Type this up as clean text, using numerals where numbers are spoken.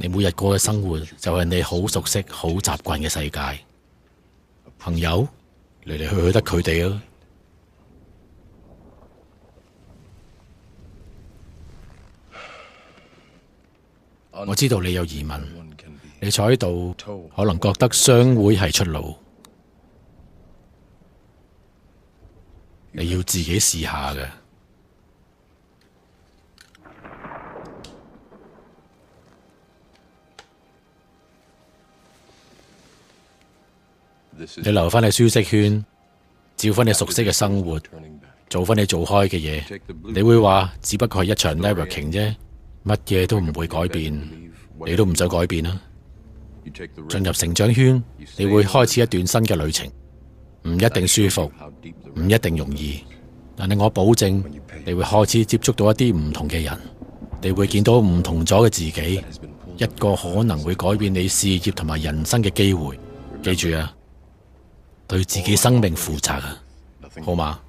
你每日過嘅生活就係你好熟悉、好習慣嘅世界。朋友嚟嚟去去得佢哋啊！我知道你有疑問，你坐喺度可能覺得商會係出路，你要自己試下嘅。你留返喺舒適圈，照返你熟悉嘅生活，做返你做開嘅嘢，你會話只不過係一場 networking 啫，乜嘢都唔會改變，你都唔想改變啦。進入成長圈，你會開始一段新嘅旅程，唔一定舒服，唔一定容易，但係我保證，你會開始接觸到一啲唔同嘅人，你會見到唔同咗嘅自己，一個可能會改變你事業同埋人生嘅機會。記住啊，對自己生命負責啊，好嗎？